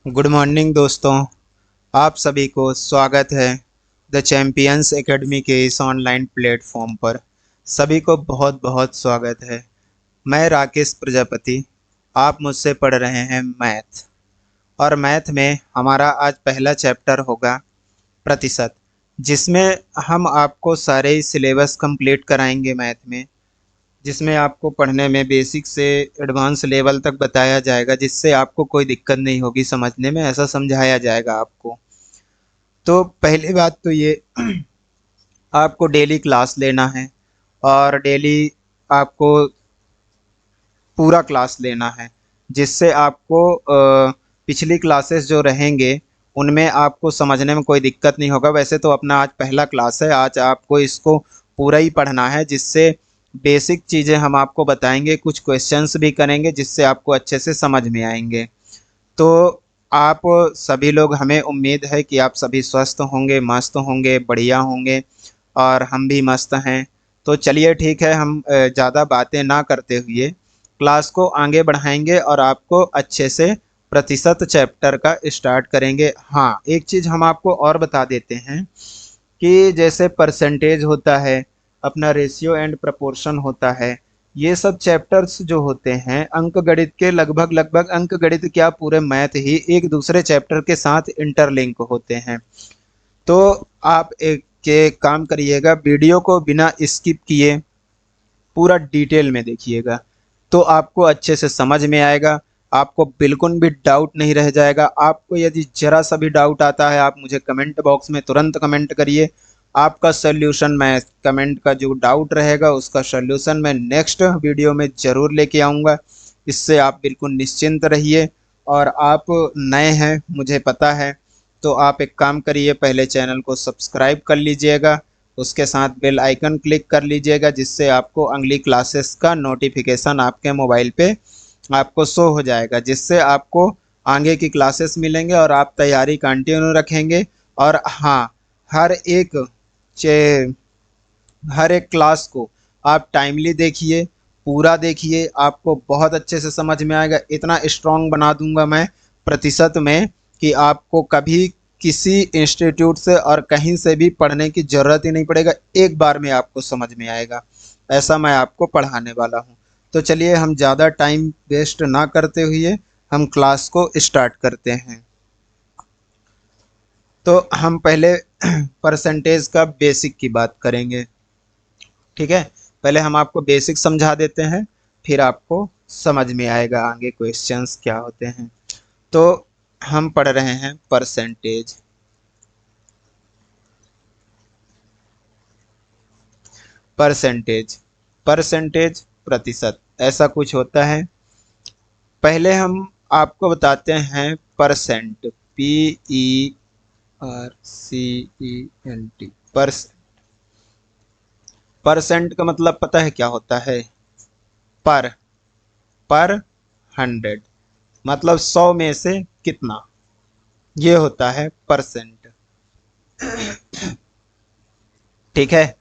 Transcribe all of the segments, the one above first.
Good morning दोस्तों। आप सभी को स्वागत है द चैम्पियंस एकेडमी के इस ऑनलाइन प्लेटफॉर्म पर। सभी को बहुत बहुत स्वागत है। मैं राकेश प्रजापति। आप मुझसे पढ़ रहे हैं मैथ, और मैथ में हमारा आज पहला चैप्टर होगा प्रतिशत, जिसमें हम आपको सारे ही सिलेबस कंप्लीट कराएंगे मैथ में, जिसमें आपको पढ़ने में बेसिक से एडवांस लेवल तक बताया जाएगा, जिससे आपको कोई दिक्कत नहीं होगी समझने में, ऐसा समझाया जाएगा आपको। तो पहली बात तो ये आपको डेली क्लास लेना है, और डेली आपको पूरा क्लास लेना है, जिससे आपको पिछली क्लासेस जो रहेंगे उनमें आपको समझने में कोई दिक्कत नहीं होगा। वैसे तो अपना आज पहला क्लास है, आज आपको इसको पूरा ही पढ़ना है, जिससे बेसिक चीज़ें हम आपको बताएंगे, कुछ क्वेश्चंस भी करेंगे जिससे आपको अच्छे से समझ में आएंगे। तो आप सभी लोग, हमें उम्मीद है कि आप सभी स्वस्थ होंगे, मस्त होंगे, बढ़िया होंगे, और हम भी मस्त हैं। तो चलिए ठीक है, हम ज़्यादा बातें ना करते हुए क्लास को आगे बढ़ाएंगे और आपको अच्छे से प्रतिशत चैप्टर का स्टार्ट करेंगे। हाँ, एक चीज़ हम आपको और बता देते हैं कि जैसे परसेंटेज होता है, अपना रेशियो एंड प्रपोर्शन होता है, ये सब चैप्टर्स जो होते हैं अंक गणित के, लगभग लगभग अंक गणित क्या, पूरे मैथ ही एक दूसरे चैप्टर के साथ इंटरलिंक होते हैं। तो आप एक के काम करिएगा, वीडियो को बिना स्किप किए पूरा डिटेल में देखिएगा, तो आपको अच्छे से समझ में आएगा। आपको बिल्कुल भी डाउट नहीं रह जाएगा। आपको यदि जरा सा भी डाउट आता है, आप मुझे कमेंट बॉक्स में तुरंत कमेंट करिए। आपका सल्यूशन, मैं कमेंट का जो डाउट रहेगा उसका सल्यूशन मैं नेक्स्ट वीडियो में ज़रूर लेके आऊँगा। इससे आप बिल्कुल निश्चिंत रहिए। और आप नए हैं मुझे पता है, तो आप एक काम करिए, पहले चैनल को सब्सक्राइब कर लीजिएगा, उसके साथ बेल आइकन क्लिक कर लीजिएगा, जिससे आपको अगली क्लासेस का नोटिफिकेशन आपके मोबाइल पे आपको शो हो जाएगा, जिससे आपको आगे की क्लासेस मिलेंगे और आप तैयारी कंटिन्यू रखेंगे। और हाँ, हर एक चे हर एक क्लास को आप टाइमली देखिए, पूरा देखिए, आपको बहुत अच्छे से समझ में आएगा। इतना स्ट्रांग बना दूंगा मैं प्रतिशत में कि आपको कभी किसी इंस्टीट्यूट से और कहीं से भी पढ़ने की ज़रूरत ही नहीं पड़ेगा, एक बार में आपको समझ में आएगा। ऐसा मैं आपको पढ़ाने वाला हूँ। तो चलिए, हम ज़्यादा टाइम वेस्ट ना करते हुए हम क्लास को स्टार्ट करते हैं। तो हम पहले परसेंटेज का बेसिक की बात करेंगे, ठीक है। पहले हम आपको बेसिक समझा देते हैं, फिर आपको समझ में आएगा आगे क्वेश्चंस क्या होते हैं। तो हम पढ़ रहे हैं परसेंटेज। परसेंटेज परसेंटेज प्रतिशत ऐसा कुछ होता है। पहले हम आपको बताते हैं परसेंट, PERCENT। परसेंट का मतलब पता है क्या होता है? पर पर 100, मतलब 100 में से कितना, ये होता है परसेंट, ठीक है।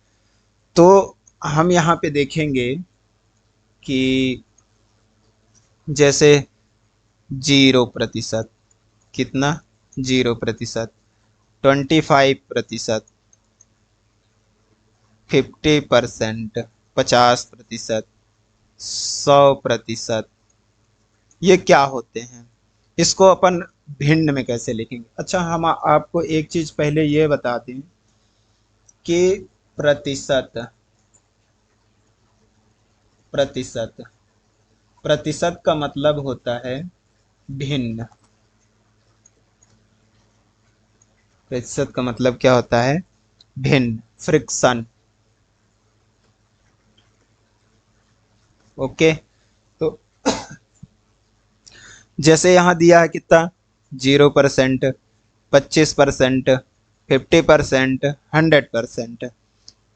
तो हम यहाँ पे देखेंगे कि जैसे 0%, कितना, 0%, 25%, 50%, 50%, 100%, ये क्या होते हैं? इसको अपन भिन्न में कैसे लिखेंगे? अच्छा, हम आपको एक चीज पहले ये बता दें कि प्रतिशत प्रतिशत प्रतिशत का मतलब होता है भिन्न। प्रतिशत का मतलब क्या होता है? भिन्न, फ्रिक्शन। ओके। तो जैसे यहाँ दिया है कितना, 0%, 25%, 50%, 100%,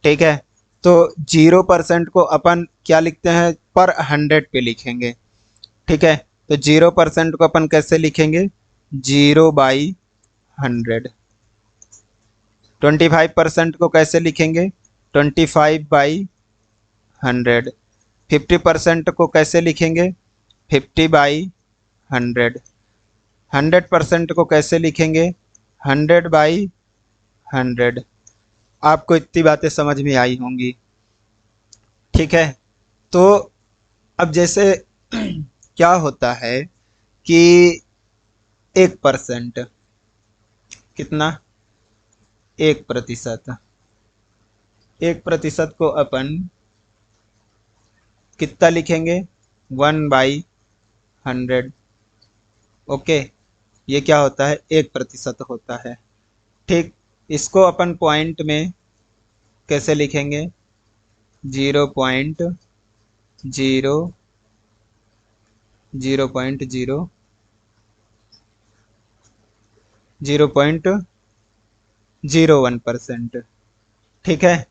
ठीक है। तो 0% को अपन क्या लिखते हैं, पर 100 पे लिखेंगे, ठीक है। तो 0% को अपन कैसे लिखेंगे, 0/100। 25% को कैसे लिखेंगे, 25/100। 50% को कैसे लिखेंगे, 50/100। 100% को कैसे लिखेंगे? 100/100। आपको इतनी बातें समझ में आई होंगी, ठीक है। तो अब जैसे क्या होता है कि 1%, कितना? 1%। 1% को अपन कितना लिखेंगे? 1/100। ओके, ये क्या होता है? 1% होता है, ठीक। इसको अपन पॉइंट में कैसे लिखेंगे? 0.001%, ठीक है।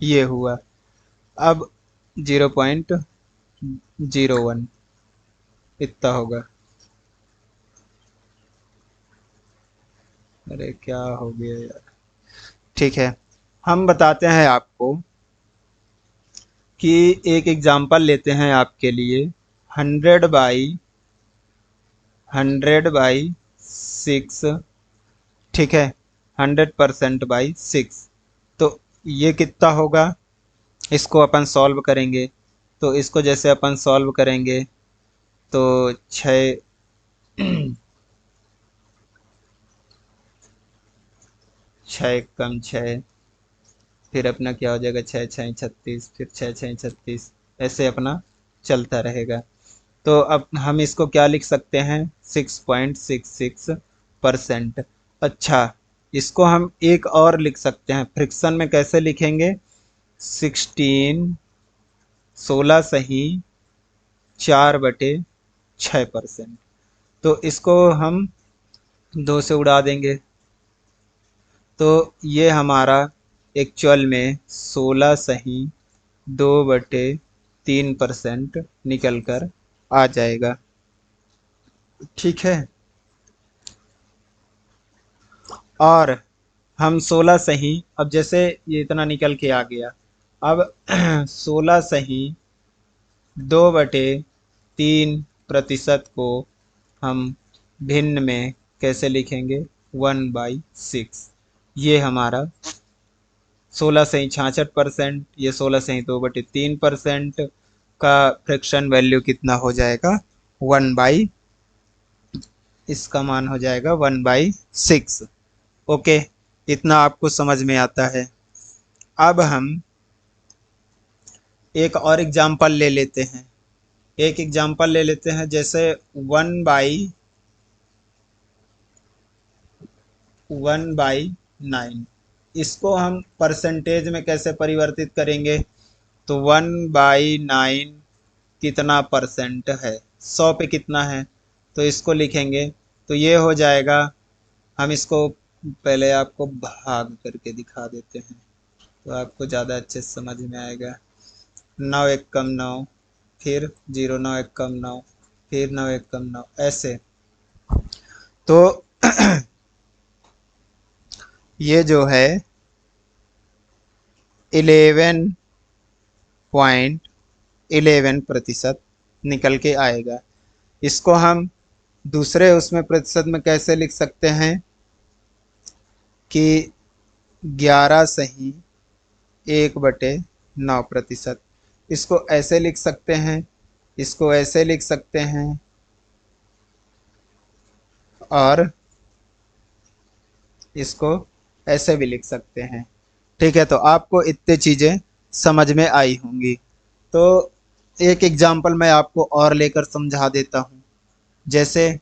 ये हुआ। अब 0.01 इतना होगा। अरे क्या हो गया यार, ठीक है। हम बताते हैं आपको कि एक एग्जांपल लेते हैं आपके लिए। 100/100/6, ठीक है। 100%/6। तो ये कितना होगा? इसको अपन सॉल्व करेंगे। तो इसको जैसे अपन सॉल्व करेंगे तो 6 6 कम 6, फिर अपना क्या हो जाएगा? 6×6 = 36, फिर 6×6 = 36, ऐसे अपना चलता रहेगा। तो अब हम इसको क्या लिख सकते हैं? 6.66%। अच्छा, इसको हम एक और लिख सकते हैं। फ्रिक्शन में कैसे लिखेंगे? 16 सही 4/6%। तो इसको हम 2 से उड़ा देंगे, तो ये हमारा एक्चुअल में 16 सही 2/3% निकल कर आ जाएगा, ठीक है। और हम 16 सही, अब जैसे ये इतना निकल के आ गया, अब 16 सही 2/3% को हम भिन्न में कैसे लिखेंगे? 1/6। ये हमारा 16 सही 66%, ये 16 सही 2/3% का फ्रैक्शन वैल्यू कितना हो जाएगा? 1/, इसका मान हो जाएगा 1/6। ओके, इतना आपको समझ में आता है। अब हम एक और एग्जांपल ले लेते हैं। एक एग्जांपल ले लेते हैं, जैसे 1/9। इसको हम परसेंटेज में कैसे परिवर्तित करेंगे? तो 1/9 कितना परसेंट है? 100 पे कितना है? तो इसको लिखेंगे तो ये हो जाएगा। हम इसको पहले आपको भाग करके दिखा देते हैं तो आपको ज़्यादा अच्छे से समझ में आएगा। 9 एक कम 9, फिर 0 9 एक कम 9, फिर 9 एक कम 9, ऐसे। तो ये जो है 11.11% निकल के आएगा। इसको हम दूसरे उसमें प्रतिशत में कैसे लिख सकते हैं कि 11 सही 1/9%। इसको ऐसे लिख सकते हैं, इसको ऐसे लिख सकते हैं, और इसको ऐसे भी लिख सकते हैं, ठीक है। तो आपको इतनी चीज़ें समझ में आई होंगी। तो एक एग्जांपल मैं आपको और लेकर समझा देता हूँ। जैसे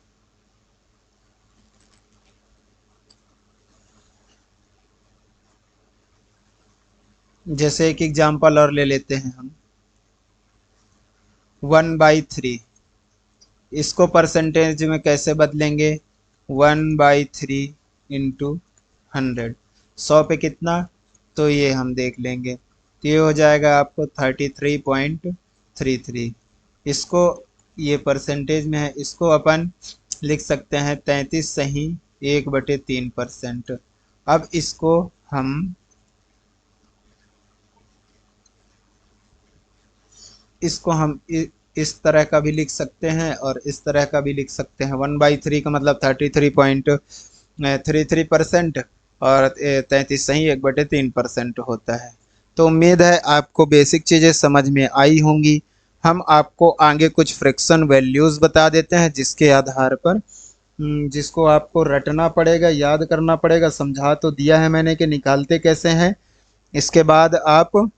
जैसे एक एग्जांपल और ले लेते हैं हम। 1/3, इसको परसेंटेज में कैसे बदलेंगे? 1/3 इंटू 100। 100 पे कितना? तो ये हम देख लेंगे, तो ये हो जाएगा आपको 33.33। इसको, ये परसेंटेज में है, इसको अपन लिख सकते हैं 33 सही 1/3%। अब इसको हम इस तरह का भी लिख सकते हैं और इस तरह का भी लिख सकते हैं। 1/3 का मतलब 33.33% और 33 सही 1/3% होता है। तो उम्मीद है आपको बेसिक चीज़ें समझ में आई होंगी। हम आपको आगे कुछ फ्रैक्शन वैल्यूज़ बता देते हैं जिसके आधार पर जिसको आपको रटना पड़ेगा, याद करना पड़ेगा। समझा तो दिया है मैंने कि निकालते कैसे हैं। इसके बाद आप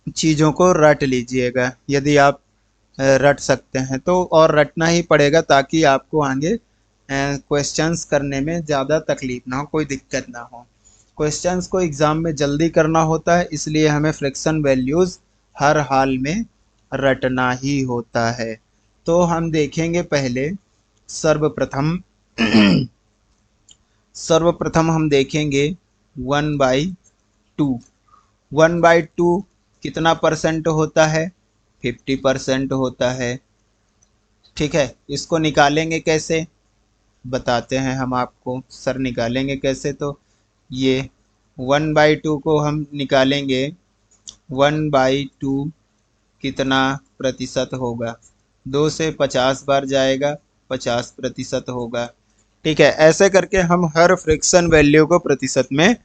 चीज़ों को रट लीजिएगा यदि आप रट सकते हैं तो, और रटना ही पड़ेगा ताकि आपको आगे क्वेश्चंस करने में ज़्यादा तकलीफ ना हो, कोई दिक्कत ना हो। क्वेश्चंस को एग्ज़ाम में जल्दी करना होता है, इसलिए हमें फ्रैक्शन वैल्यूज़ हर हाल में रटना ही होता है। तो हम देखेंगे पहले सर्वप्रथम सर्वप्रथम हम देखेंगे 1/2। 1/2 कितना परसेंट होता है? 50% होता है। ठीक है, इसको निकालेंगे कैसे बताते हैं हम आपको। सर निकालेंगे कैसे? तो ये 1/2 को हम निकालेंगे। 1/2 कितना प्रतिशत होगा? 2 से 50 बार जाएगा, 50% होगा। ठीक है, ऐसे करके हम हर फ्रैक्शन वैल्यू को प्रतिशत में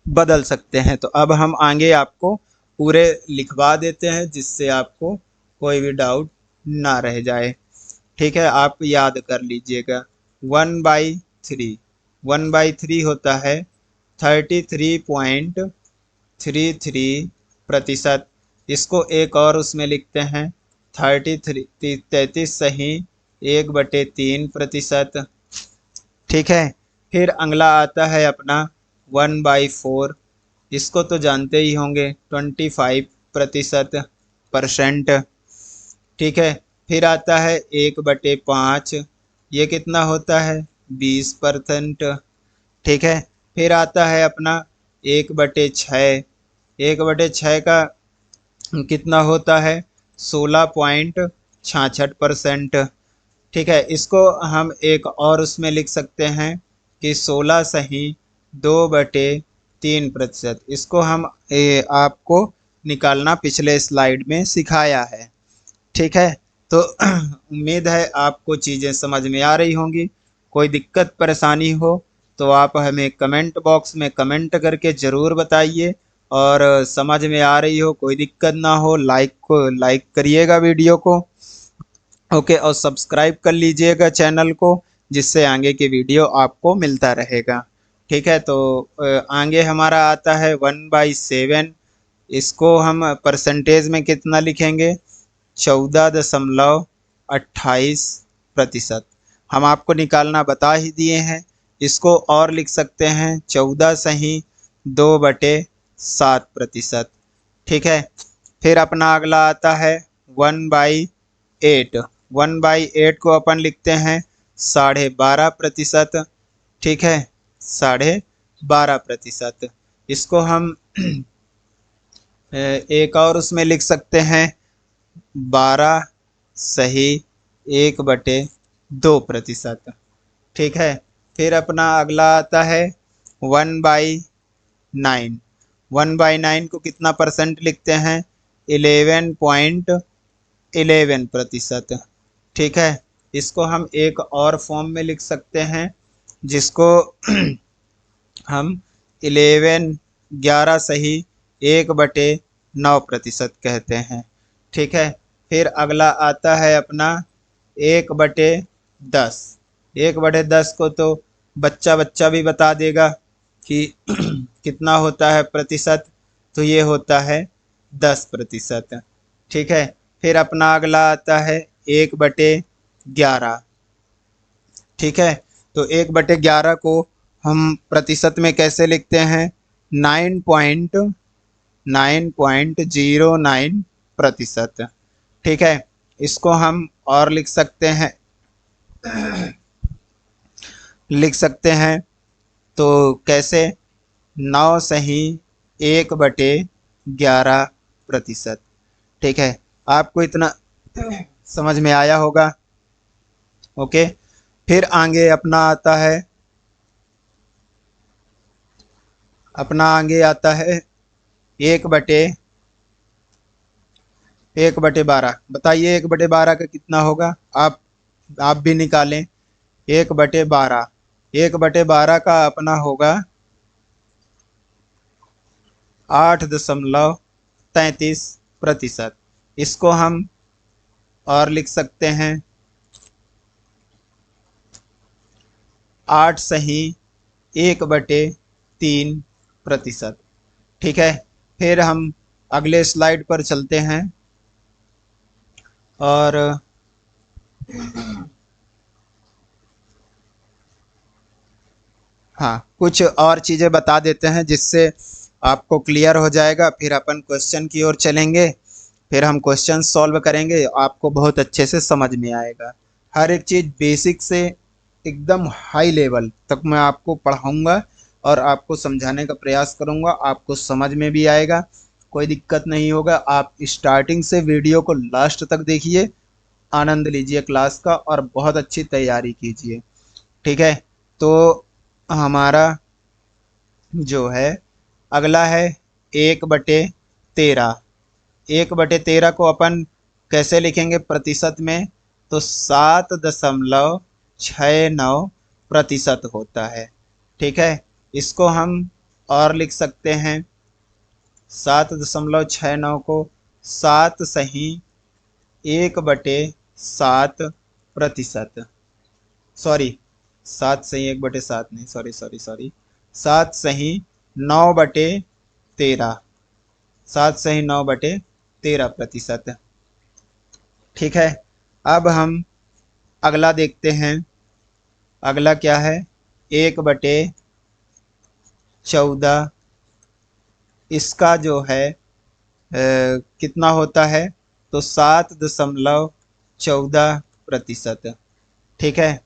बदल सकते हैं। तो अब हम आगे आपको पूरे लिखवा देते हैं जिससे आपको कोई भी डाउट ना रह जाए। ठीक है, आप याद कर लीजिएगा। 1/3 1/3 होता है 33.33%। इसको एक और उसमें लिखते हैं 33 सही 1/3%। ठीक है, फिर अगला आता है अपना 1/4। इसको तो जानते ही होंगे 25%। ठीक है, फिर आता है 1/5। ये कितना होता है? 20%। ठीक है, फिर आता है अपना 1/6। 1/6 का कितना होता है? 16.66%। ठीक है, इसको हम एक और उसमें लिख सकते हैं कि 16 सही 2/3%। इसको हम आपको निकालना पिछले स्लाइड में सिखाया है। ठीक है, तो उम्मीद है आपको चीज़ें समझ में आ रही होंगी। कोई दिक्कत परेशानी हो तो आप हमें कमेंट बॉक्स में कमेंट करके ज़रूर बताइए, और समझ में आ रही हो कोई दिक्कत ना हो लाइक करिएगा वीडियो को। ओके, और सब्सक्राइब कर लीजिएगा चैनल को जिससे आगे की वीडियो आपको मिलता रहेगा। ठीक है, तो आगे हमारा आता है 1/7। इसको हम परसेंटेज में कितना लिखेंगे? 14.28%। हम आपको निकालना बता ही दिए हैं। इसको और लिख सकते हैं 14 सही 2/7%। ठीक है, फिर अपना अगला आता है 1/8। 1/8 को अपन लिखते हैं 12.5%। ठीक है, 12.5%। इसको हम एक और उसमें लिख सकते हैं 12 सही 1/2%। ठीक है, फिर अपना अगला आता है 1/9। 1/9 को कितना परसेंट लिखते हैं? 11.11%। ठीक है, इसको हम एक और फॉर्म में लिख सकते हैं जिसको हम 11 सही 1/9% कहते हैं। ठीक है, फिर अगला आता है अपना 1/10। 1/10 को तो बच्चा बच्चा भी बता देगा कि कितना होता है प्रतिशत। तो ये होता है 10%। ठीक है, फिर अपना अगला आता है 1/11। ठीक है, तो 1/11 को हम प्रतिशत में कैसे लिखते हैं? 9.09%। ठीक है, इसको हम और लिख सकते हैं तो कैसे? 9 सही 1/11%। ठीक है, आपको इतना समझ में आया होगा। ओके, फिर आगे आता है 1/10 1/12 बताइए 1/12 का कितना होगा? आप भी निकालें। 1/12, 1/12 का अपना होगा 8.33%। इसको हम और लिख सकते हैं 8.3%। ठीक है, फिर हम अगले स्लाइड पर चलते हैं और हाँ, कुछ और चीज़ें बता देते हैं जिससे आपको क्लियर हो जाएगा। फिर अपन क्वेश्चन की ओर चलेंगे, फिर हम क्वेश्चन सॉल्व करेंगे, आपको बहुत अच्छे से समझ में आएगा। हर एक चीज़ बेसिक से एकदम हाई लेवल तक मैं आपको पढ़ाऊँगा और आपको समझाने का प्रयास करूँगा। आपको समझ में भी आएगा, कोई दिक्कत नहीं होगा। आप स्टार्टिंग से वीडियो को लास्ट तक देखिए, आनंद लीजिए क्लास का और बहुत अच्छी तैयारी कीजिए। ठीक है, तो हमारा जो है अगला है 1/13। 1/13 को अपन कैसे लिखेंगे प्रतिशत में? तो 7.69% होता है। ठीक है, इसको हम और लिख सकते हैं 7.69 को 7/7%। सॉरी, 7/1/7 नहीं, सॉरी, 7/9/13, 7/9/13%। ठीक है, अब हम अगला देखते हैं। अगला क्या है? 1/14। इसका जो है कितना होता है? तो 7.14%। ठीक है,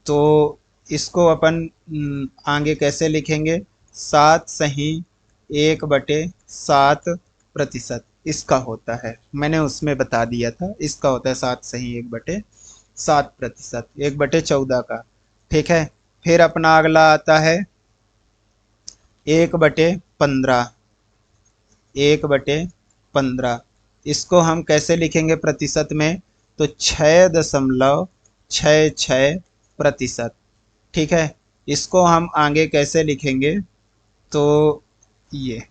तो इसको अपन आगे कैसे लिखेंगे? 7/1/7%। इसका होता है, मैंने उसमें बता दिया था, इसका होता है 7/1/7%, 1/14 का। ठीक है, फिर अपना अगला आता है 1/15। 1/15 इसको हम कैसे लिखेंगे प्रतिशत में? तो 6.66%। ठीक है, इसको हम आगे कैसे लिखेंगे? तो ये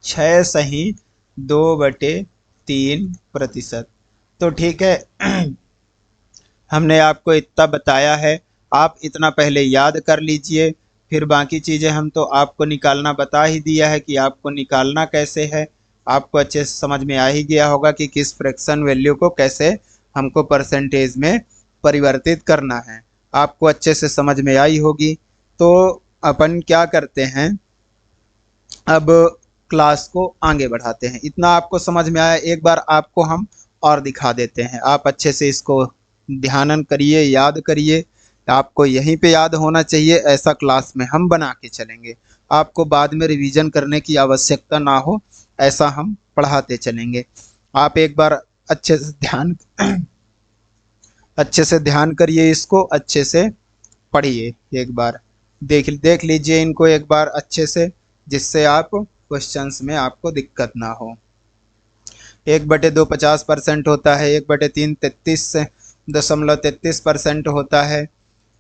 6.2/3%। तो ठीक है, हमने आपको इतना बताया है, आप इतना पहले याद कर लीजिए, फिर बाकी चीज़ें हम तो आपको निकालना बता ही दिया है कि आपको निकालना कैसे है। आपको अच्छे से समझ में आ ही गया होगा कि किस फ्रैक्शन वैल्यू को कैसे हमको परसेंटेज में परिवर्तित करना है, आपको अच्छे से समझ में आई होगी। तो अपन क्या करते हैं, अब क्लास को आगे बढ़ाते हैं। इतना आपको समझ में आया, एक बार आपको हम और दिखा देते हैं। आप अच्छे से इसको ध्यान करिए, याद करिए। आपको यहीं पे याद होना चाहिए, ऐसा क्लास में हम बना के चलेंगे। आपको बाद में रिवीजन करने की आवश्यकता ना हो, ऐसा हम पढ़ाते चलेंगे। आप एक बार अच्छे से ध्यान करिए, इसको अच्छे से पढ़िए। एक बार देख लीजिए इनको एक बार अच्छे से, जिससे आप क्वेश्चंस में आपको दिक्कत ना हो। 1/2 50% होता है, 1/3 33.33% होता है,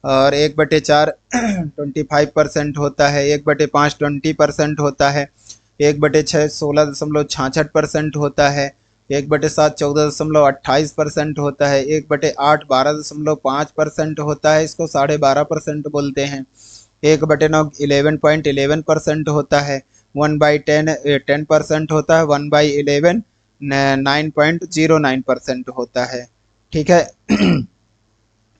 और 1/4 25% होता है, 1/5 20% होता है, 1/6 16.66% होता है, 1/7 14.28% होता है, 1/8 12.5% होता है, इसको 12.5% बोलते हैं, 1/9 11.11% होता है, 1/10 10% होता है, 1/11 9.09% होता है। ठीक है,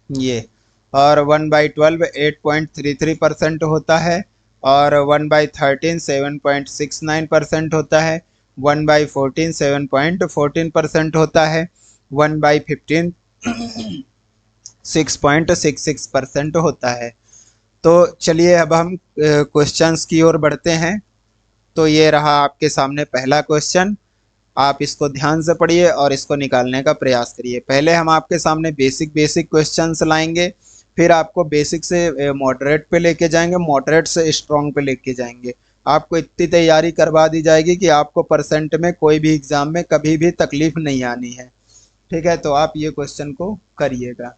ये और 1/12 8.33% होता है, और 1/13 7.69% होता है, 1/14 7.14% होता है, 1/15 6.66% होता है। तो चलिए अब हम क्वेश्चंस की ओर बढ़ते हैं। तो ये रहा आपके सामने पहला क्वेश्चन, आप इसको ध्यान से पढ़िए और इसको निकालने का प्रयास करिए। पहले हम आपके सामने बेसिक क्वेश्चंस लाएंगे, फिर आपको बेसिक से मॉडरेट पे लेके जाएंगे, मॉडरेट से स्ट्रॉन्ग पे लेके जाएंगे। आपको इतनी तैयारी करवा दी जाएगी कि आपको परसेंट में कोई भी एग्जाम में कभी भी तकलीफ नहीं आनी है। ठीक है, तो आप ये क्वेश्चन को करिएगा।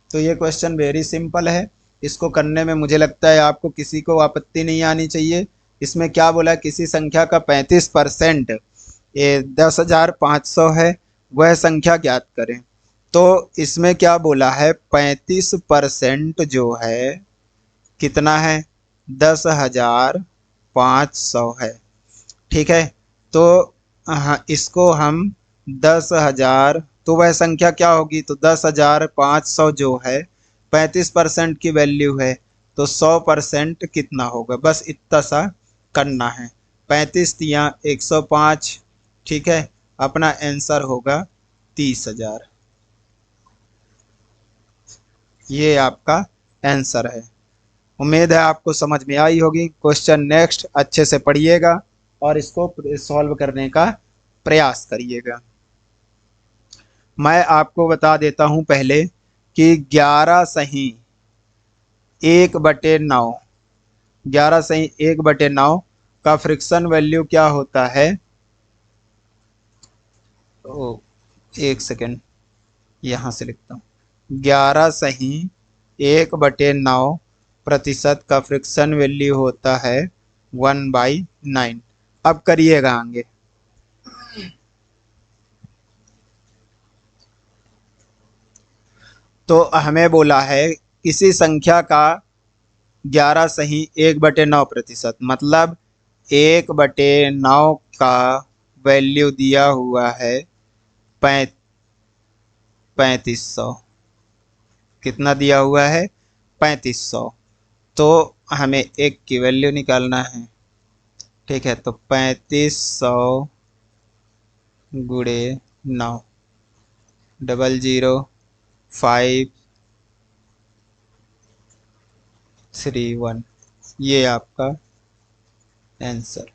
तो ये क्वेश्चन वेरी सिंपल है, इसको करने में मुझे लगता है आपको किसी को आपत्ति नहीं आनी चाहिए। इसमें क्या बोला, किसी संख्या का 35% ये 10,500 है, वह संख्या ज्ञात करें। तो इसमें क्या बोला है, 35% जो है कितना है, 10,500 है। ठीक है, तो हाँ, इसको हम 10,000, तो वह संख्या क्या होगी, तो 10,500 जो है 35% की वैल्यू है, तो 100% कितना होगा, बस इतना सा करना है। 35 तिया 105। ठीक है, अपना आंसर होगा 30,000। ये आपका आंसर है। उम्मीद है आपको समझ में आई होगी। क्वेश्चन नेक्स्ट अच्छे से पढ़िएगा और इसको सॉल्व करने का प्रयास करिएगा। मैं आपको बता देता हूं पहले कि 11 सही 1/9, 11 सही 1/9 का फ्रिक्शन वैल्यू क्या होता है। ओ, एक सेकेंड, यहाँ से लिखता हूँ। 11 सही 1/9 प्रतिशत का फ्रिक्शन वैल्यू होता है 1/9। अब करिएगा आगे। तो हमें बोला है किसी संख्या का 11 सही 1/9 प्रतिशत, मतलब 1/9 का वैल्यू दिया हुआ है 3500। कितना दिया हुआ है, 3500। तो हमें एक की वैल्यू निकालना है। ठीक है, तो 3500 गुणे 9, 00531, ये आपका आंसर।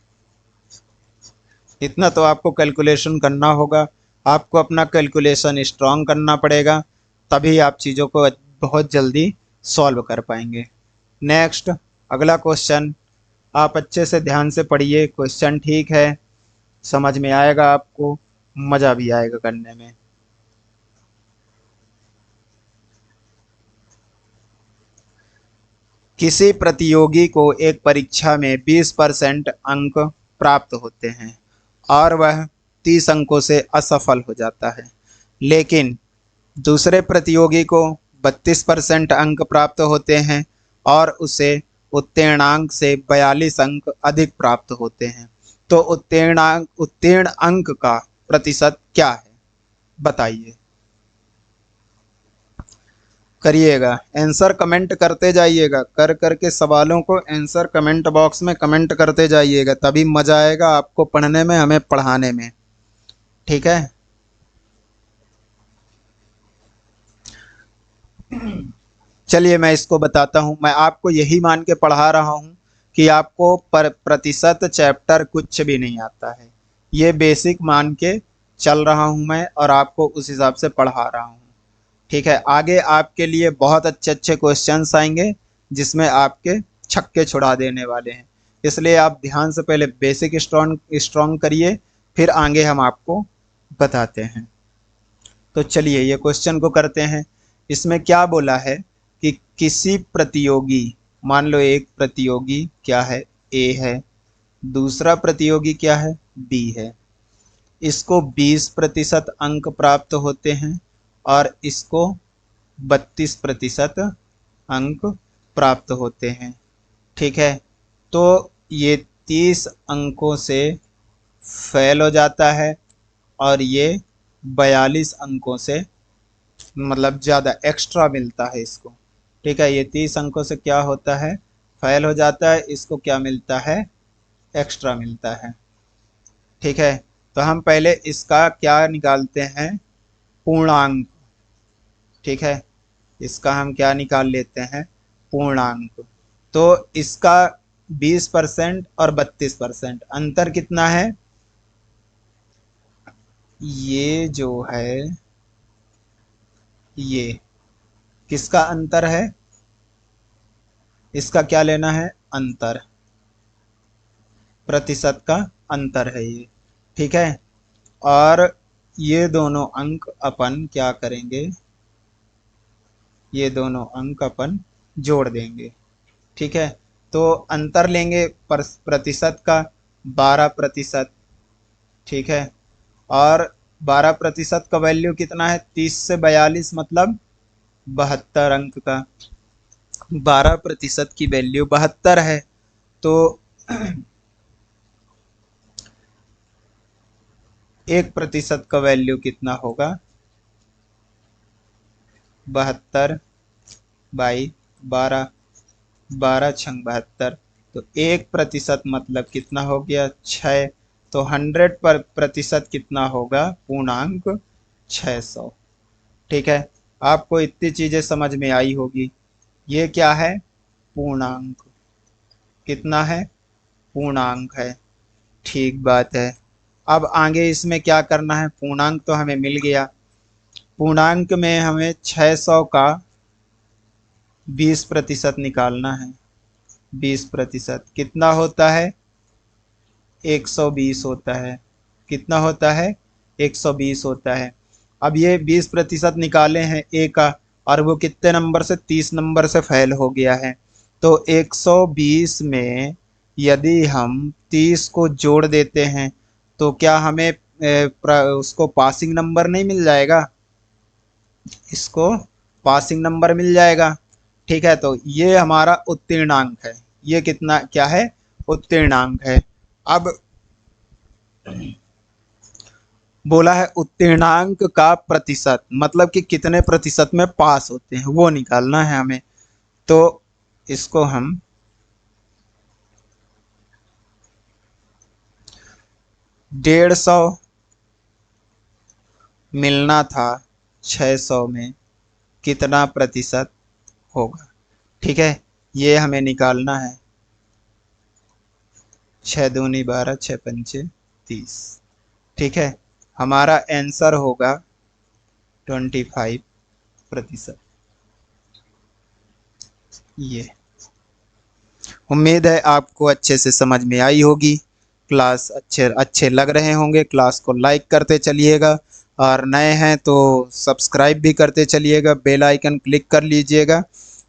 इतना तो आपको कैलकुलेशन करना होगा, आपको अपना कैलकुलेशन स्ट्रांग करना पड़ेगा, तभी आप चीज़ों को बहुत जल्दी सॉल्व कर पाएंगे। नेक्स्ट, अगला क्वेश्चन आप अच्छे से ध्यान से पढ़िए। क्वेश्चन ठीक है, समझ में आएगा आपको, मज़ा भी आएगा करने में। किसी प्रतियोगी को एक परीक्षा में 20% अंक प्राप्त होते हैं और वह 30 अंकों से असफल हो जाता है, लेकिन दूसरे प्रतियोगी को 32% अंक प्राप्त होते हैं और उसे उत्तीर्णांक से 42 अंक अधिक प्राप्त होते हैं। तो उत्तीर्ण अंक का प्रतिशत क्या है, बताइए। करिएगा, आंसर कमेंट करते जाइएगा, कर करके सवालों को आंसर कमेंट बॉक्स में कमेंट करते जाइएगा, तभी मज़ा आएगा आपको पढ़ने में, हमें पढ़ाने में। ठीक है, चलिए मैं इसको बताता हूँ। मैं आपको यही मान के पढ़ा रहा हूँ कि आपको प्रतिशत चैप्टर कुछ भी नहीं आता है, ये बेसिक मान के चल रहा हूँ मैं और आपको उस हिसाब से पढ़ा रहा हूँ। ठीक है, आगे आपके लिए बहुत अच्छे अच्छे क्वेश्चंस आएंगे जिसमें आपके छक्के छुड़ा देने वाले हैं, इसलिए आप ध्यान से पहले बेसिक स्ट्रॉन्ग स्ट्रॉन्ग करिए, फिर आगे हम आपको बताते हैं। तो चलिए ये क्वेश्चन को करते हैं। इसमें क्या बोला है कि किसी प्रतियोगी, मान लो एक प्रतियोगी क्या है, ए है, दूसरा प्रतियोगी क्या है, बी है। इसको 20% अंक प्राप्त होते हैं और इसको 32% अंक प्राप्त होते हैं। ठीक है, तो ये 30 अंकों से फेल हो जाता है और ये 42 अंकों से, मतलब ज़्यादा एक्स्ट्रा मिलता है इसको। ठीक है, ये 30 अंकों से क्या होता है, फेल हो जाता है, इसको क्या मिलता है, एक्स्ट्रा मिलता है। ठीक है, तो हम पहले इसका क्या निकालते हैं, पूर्णांक। ठीक है, इसका हम क्या निकाल लेते हैं, पूर्णांक। तो इसका 20% और 32% अंतर कितना है, ये जो है, ये किसका अंतर है, इसका क्या लेना है, अंतर। प्रतिशत का अंतर है ये, ठीक है। और ये दोनों अंक अपन क्या करेंगे, ये दोनों अंक अपन जोड़ देंगे, ठीक है। तो अंतर लेंगे प्रतिशत का 12%, ठीक है। और 12% का वैल्यू कितना है, 30 से 42 मतलब 72 अंक का। 12% की वैल्यू 72 है, तो 1% का वैल्यू कितना होगा, 72/12, 12×72, तो 1% मतलब कितना हो गया, 6। तो 100% कितना होगा, पूर्णांक 600, ठीक है। आपको इतनी चीजें समझ में आई होगी। ये क्या है, पूर्णांक, कितना है, पूर्णांक है, ठीक बात है। अब आगे इसमें क्या करना है, पूर्णांक तो हमें मिल गया। पूर्णांक में हमें 600 का 20% निकालना है। 20% कितना होता है, 120 होता है। कितना होता है, 120 होता है। अब ये 20% निकाले हैं ए का, और वो कितने नंबर से, 30 नंबर से फेल हो गया है। तो 120 में यदि हम 30 को जोड़ देते हैं तो क्या हमें उसको पासिंग नंबर नहीं मिल जाएगा, इसको पासिंग नंबर मिल जाएगा, ठीक है। तो ये हमारा उत्तीर्णांक है, ये कितना क्या है, उत्तीर्णांक है। अब बोला है उत्तीर्णांक का प्रतिशत, मतलब कि कितने प्रतिशत में पास होते हैं वो निकालना है हमें। तो इसको हम 150 मिलना था 600 में, कितना प्रतिशत होगा, ठीक है। ये हमें निकालना है। 6 दूनी 12, 6 पंचे 30, ठीक है। हमारा आंसर होगा 25%। ये उम्मीद है आपको अच्छे से समझ में आई होगी। क्लास अच्छे अच्छे लग रहे होंगे, क्लास को लाइक करते चलिएगा, और नए हैं तो सब्सक्राइब भी करते चलिएगा, बेल आइकन क्लिक कर लीजिएगा,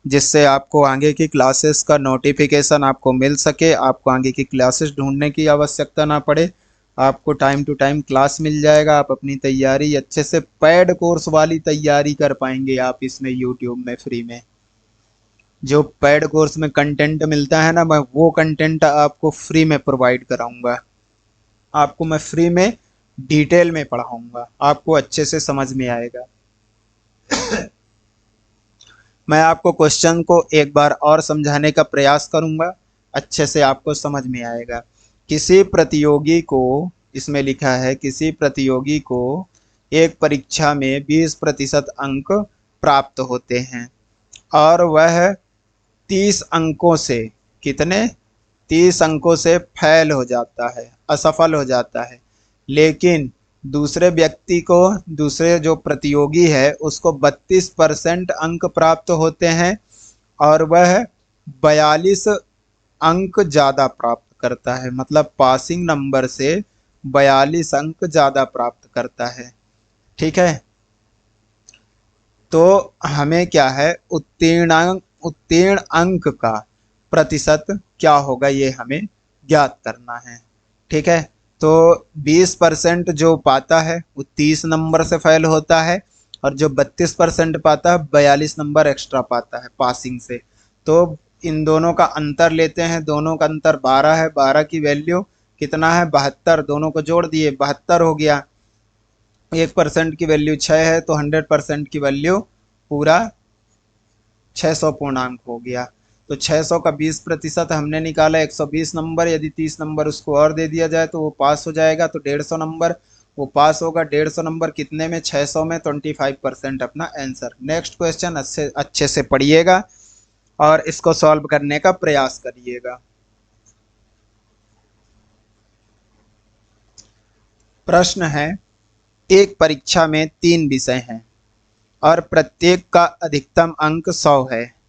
जिससे आपको आगे की क्लासेस का नोटिफिकेशन आपको मिल सके, आपको आगे की क्लासेस ढूंढने की आवश्यकता ना पड़े, आपको टाइम टू टाइम क्लास मिल जाएगा। आप अपनी तैयारी अच्छे से पेड कोर्स वाली तैयारी कर पाएंगे आप इसमें, यूट्यूब में फ्री में जो पेड कोर्स में कंटेंट मिलता है ना, मैं वो कंटेंट आपको फ्री में प्रोवाइड कराऊंगा, आपको मैं फ्री में डिटेल में पढ़ाऊंगा, आपको अच्छे से समझ में आएगा। मैं आपको क्वेश्चन को एक बार और समझाने का प्रयास करूंगा, अच्छे से आपको समझ में आएगा। किसी प्रतियोगी को, इसमें लिखा है किसी प्रतियोगी को एक परीक्षा में 20% अंक प्राप्त होते हैं, और वह 30 अंकों से, कितने, 30 अंकों से फेल हो जाता है, असफल हो जाता है। लेकिन दूसरे व्यक्ति को, दूसरे जो प्रतियोगी है उसको 32% अंक प्राप्त होते हैं, और वह 42 अंक ज़्यादा प्राप्त करता है, मतलब पासिंग नंबर से 42 अंक ज़्यादा प्राप्त करता है, ठीक है। तो हमें क्या है, उत्तीर्ण अंक का प्रतिशत क्या होगा ये हमें ज्ञात करना है, ठीक है। तो 20% जो पाता है वो 30 नंबर से फेल होता है, और जो 32% पाता है 42 नंबर एक्स्ट्रा पाता है पासिंग से। तो इन दोनों का अंतर लेते हैं, दोनों का अंतर 12 है, 12 की वैल्यू कितना है, 72, दोनों को जोड़ दिए 72 हो गया। 1% की वैल्यू 6 है, तो 100% की वैल्यू पूरा 600 पूर्णांक हो गया। तो 600 का 20% हमने निकाला 120 नंबर, यदि 30 नंबर उसको और दे दिया जाए तो वो पास हो जाएगा, तो 150 नंबर वो पास होगा। 150 नंबर कितने में, 600 में, 25% अपना आंसर। नेक्स्ट क्वेश्चन अच्छे से पढ़िएगा और इसको सॉल्व करने का प्रयास करिएगा। प्रश्न है, एक परीक्षा में 3 विषय हैं और प्रत्येक का अधिकतम अंक 100 है।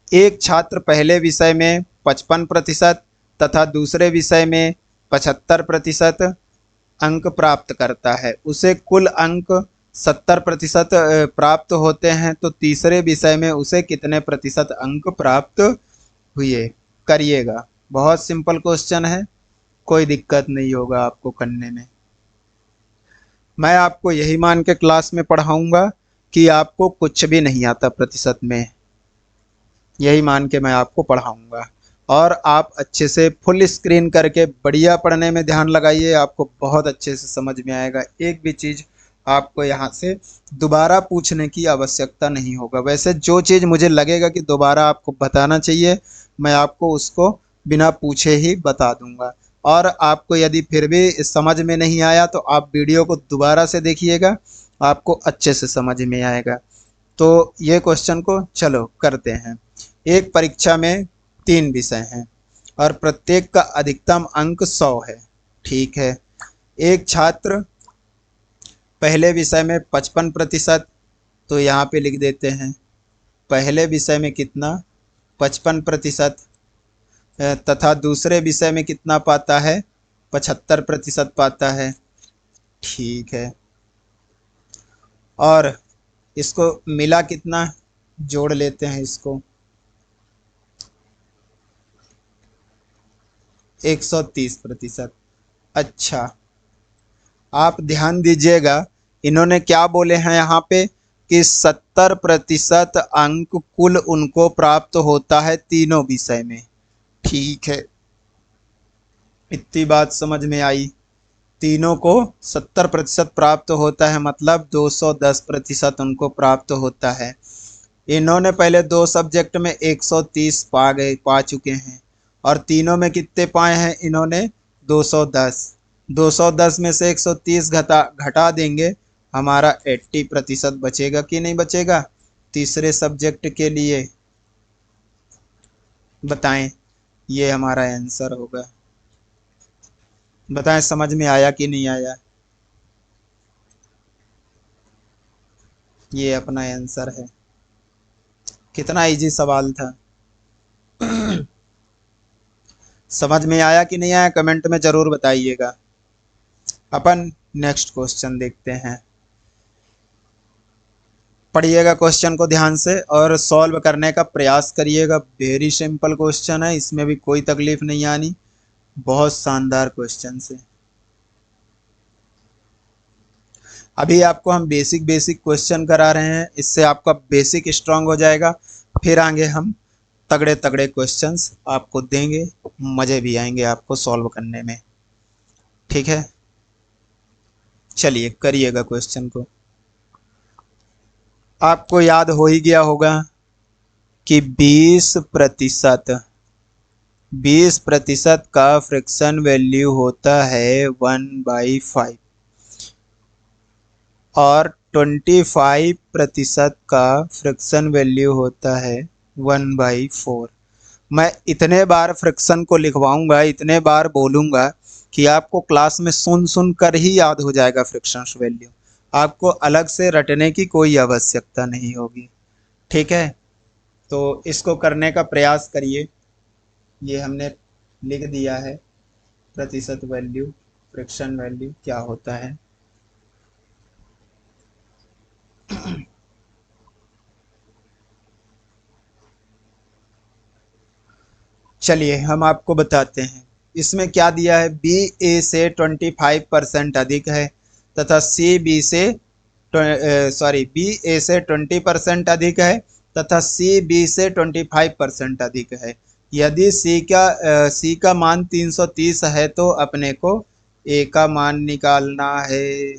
एक छात्र पहले विषय में 55% तथा दूसरे विषय में 75% अंक प्राप्त करता है, उसे कुल अंक 70% प्राप्त होते हैं, तो तीसरे विषय में उसे कितने प्रतिशत अंक प्राप्त हुए? करिएगा, बहुत सिंपल क्वेश्चन है, कोई दिक्कत नहीं होगा आपको करने में। मैं आपको यही मान के क्लास में पढ़ाऊंगा कि आपको कुछ भी नहीं आता प्रतिशत में, यही मान के मैं आपको पढ़ाऊंगा। और आप अच्छे से फुल स्क्रीन करके बढ़िया पढ़ने में ध्यान लगाइए, आपको बहुत अच्छे से समझ में आएगा। एक भी चीज़ आपको यहाँ से दोबारा पूछने की आवश्यकता नहीं होगा। वैसे जो चीज़ मुझे लगेगा कि दोबारा आपको बताना चाहिए, मैं आपको उसको बिना पूछे ही बता दूंगा। और आपको यदि फिर भी समझ में नहीं आया तो आप वीडियो को दोबारा से देखिएगा, आपको अच्छे से समझ में आएगा। तो ये क्वेश्चन को चलो करते हैं। एक परीक्षा में 3 विषय हैं और प्रत्येक का अधिकतम अंक 100 है, ठीक है। एक छात्र पहले विषय में 55%, तो यहाँ पे लिख देते हैं पहले विषय में कितना, 55%, तथा दूसरे विषय में कितना पाता है, 75% पाता है, ठीक है। और इसको मिला कितना, जोड़ लेते हैं इसको, 130%। अच्छा, आप ध्यान दीजिएगा, इन्होंने क्या बोले हैं यहाँ पे कि 70% अंक कुल उनको प्राप्त होता है तीनों विषय में, ठीक है। इतनी बात समझ में आई, तीनों को 70% प्राप्त होता है, मतलब 210% उनको प्राप्त होता है। इन्होंने पहले 2 सब्जेक्ट में 130 पा चुके हैं, और तीनों में कितने पाए हैं इन्होंने, 210। 210 में से 130 घटा देंगे, हमारा 80% बचेगा कि नहीं बचेगा तीसरे सब्जेक्ट के लिए, बताएं। ये हमारा आंसर होगा, बताएं समझ में आया कि नहीं आया। ये अपना आंसर है। कितना इजी सवाल था, समझ में आया कि नहीं आया कमेंट में जरूर बताइएगा। अपन नेक्स्ट क्वेश्चन देखते हैं, पढ़िएगा क्वेश्चन को ध्यान से और सॉल्व करने का प्रयास करिएगा। वेरी सिंपल क्वेश्चन है, इसमें भी कोई तकलीफ नहीं आनी, बहुत शानदार क्वेश्चन है। अभी आपको हम बेसिक क्वेश्चन करा रहे हैं, इससे आपका बेसिक स्ट्रांग हो जाएगा, फिर आगे हम तगड़े तगड़े क्वेश्चंस आपको देंगे, मज़े भी आएंगे आपको सॉल्व करने में, ठीक है। चलिए करिएगा क्वेश्चन को। आपको याद हो ही गया होगा कि 20% का फ्रैक्शन वैल्यू होता है 1/5 और 25% का फ्रैक्शन वैल्यू होता है 1/4। मैं इतने बार फ्रैक्शन को लिखवाऊंगा, इतने बार बोलूंगा कि आपको क्लास में सुन सुन कर ही याद हो जाएगा फ्रैक्शन वैल्यू, आपको अलग से रटने की कोई आवश्यकता नहीं होगी, ठीक है। तो इसको करने का प्रयास करिए। ये हमने लिख दिया है, प्रतिशत वैल्यू, फ्रैक्शन वैल्यू क्या होता है। चलिए हम आपको बताते हैं, इसमें क्या दिया है, बी ए से 25% अधिक है तथा सी बी से बी ए से 20% अधिक है तथा सी बी से 25% अधिक है। यदि सी का मान 330 है तो अपने को ए का मान निकालना है।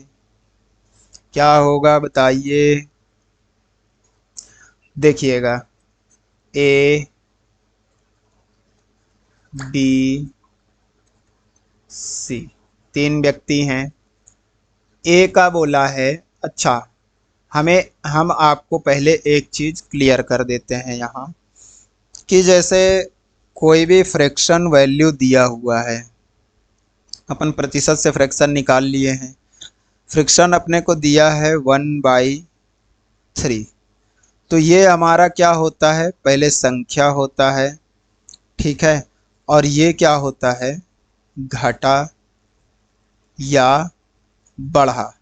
क्या होगा बताइए, देखिएगा, ए बी सी 3 व्यक्ति हैं, ए का बोला है। अच्छा, हम आपको पहले एक चीज़ क्लियर कर देते हैं यहाँ कि जैसे कोई भी फ्रैक्शन वैल्यू दिया हुआ है, अपन प्रतिशत से फ्रैक्शन निकाल लिए हैं, फ्रैक्शन अपने को दिया है 1/3, तो ये हमारा क्या होता है, पहले संख्या होता है, ठीक है, और ये क्या होता है, घटा या बढ़ा,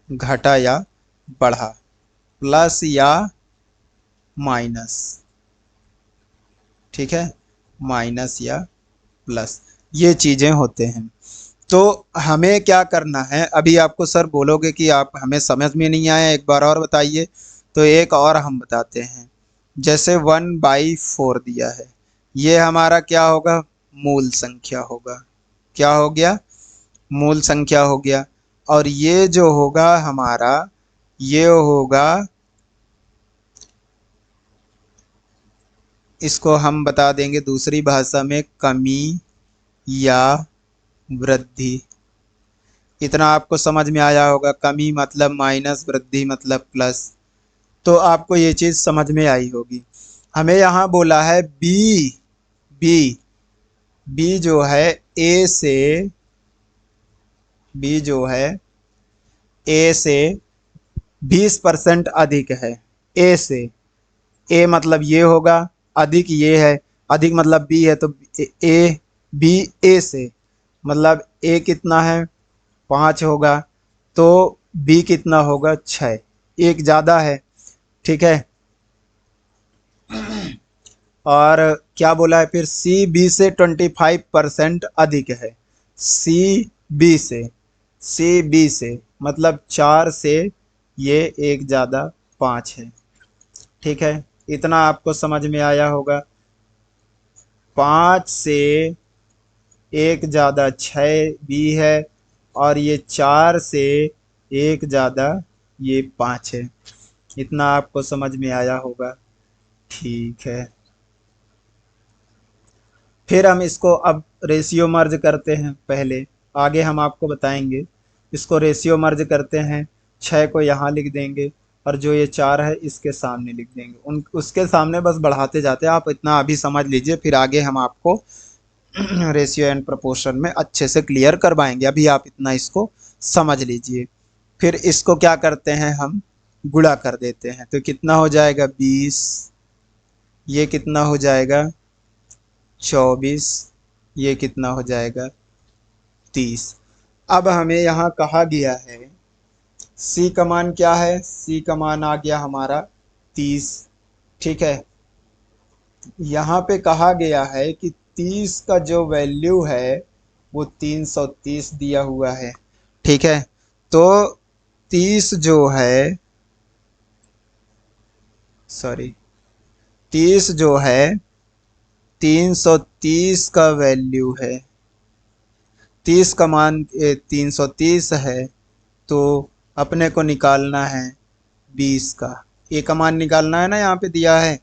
घटा या बढ़ा, प्लस या माइनस, ठीक है, माइनस या प्लस, ये चीजें होते हैं। तो हमें क्या करना है, अभी आपको सर बोलोगे कि आप हमें समझ में नहीं आया, एक बार और बताइए, तो एक और हम बताते हैं। जैसे 1/4 दिया है, ये हमारा क्या होगा, मूल संख्या होगा, क्या हो गया, मूल संख्या हो गया। और ये जो होगा हमारा, ये होगा, इसको हम बता देंगे दूसरी भाषा में, कमी या वृद्धि। इतना आपको समझ में आया होगा, कमी मतलब माइनस, वृद्धि मतलब प्लस। तो आपको ये चीज समझ में आई होगी। हमें यहाँ बोला है बी, बी, बी जो है ए से, बी जो है ए से 20% अधिक है, ए से, ए मतलब ये होगा, अधिक ये है, अधिक मतलब बी है, तो ए, बी ए से मतलब ए कितना है, 5 होगा, तो बी कितना होगा, 6, एक ज़्यादा है, ठीक है। और क्या बोला है फिर, सी बी से 25% अधिक है, सी बी से, सी बी से मतलब 4 से ये एक ज़्यादा 5 है, ठीक है। इतना आपको समझ में आया होगा। 5 से एक ज़्यादा 6 भी है, और ये 4 से एक ज़्यादा ये 5 है। इतना आपको समझ में आया होगा, ठीक है। फिर हम इसको अब रेशियो मर्ज करते हैं, पहले आगे हम आपको बताएंगे। इसको रेशियो मर्ज करते हैं, 6 को यहाँ लिख देंगे, और जो ये 4 है इसके सामने लिख देंगे, उन उसके सामने बस बढ़ाते जाते हैं। आप इतना अभी समझ लीजिए, फिर आगे हम आपको रेशियो एंड प्रोपोर्शन में अच्छे से क्लियर करवाएंगे। अभी आप इतना इसको समझ लीजिए। फिर इसको क्या करते हैं, हम गुणा कर देते हैं, तो कितना हो जाएगा 20, ये कितना हो जाएगा 24, ये कितना हो जाएगा 30। अब हमें यहाँ कहा गया है, सी का मान क्या है, सी का मान आ गया हमारा 30, ठीक है। यहाँ पे कहा गया है कि 30 का जो वैल्यू है वो 330 दिया हुआ है, ठीक है। तो 30 जो है, सॉरी, 30 जो है 330 का वैल्यू है, 30 का मान 330 है, तो अपने को निकालना है 20 का, ए का मान निकालना है ना, यहाँ पे दिया है,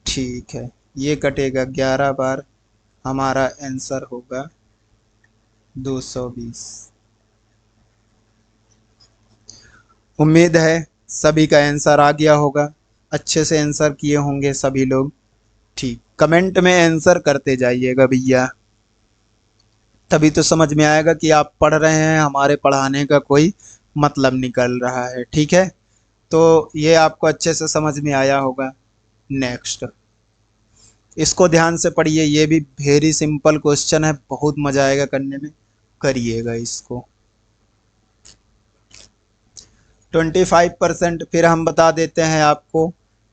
ठीक है। ये कटेगा 11 बार, हमारा आंसर होगा 220। उम्मीद है सभी का आंसर आ गया होगा, अच्छे से आंसर किए होंगे सभी लोग, ठीक। कमेंट में आंसर करते जाइएगा भैया, तभी तो समझ में आएगा कि आप पढ़ रहे हैं, हमारे पढ़ाने का कोई मतलब निकल रहा है, ठीक है। तो ये आपको अच्छे से समझ में आया होगा। नेक्स्ट, इसको ध्यान से पढ़िए, ये भी वेरी सिंपल क्वेश्चन है, बहुत मजा आएगा करने में, करिएगा इसको। 25%, फिर हम बता देते हैं आपको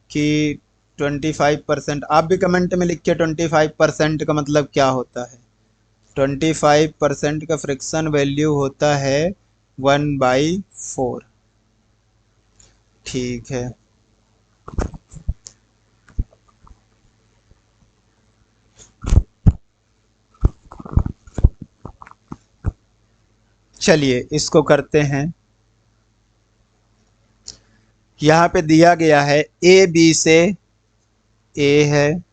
कि 25%, आप भी कमेंट में लिखिए 25% का मतलब क्या होता है। 25% का फ्रिक्शन वैल्यू होता है 1/4, ठीक है। चलिए इसको करते हैं। यहाँ पे दिया गया है ए बी से, ए है,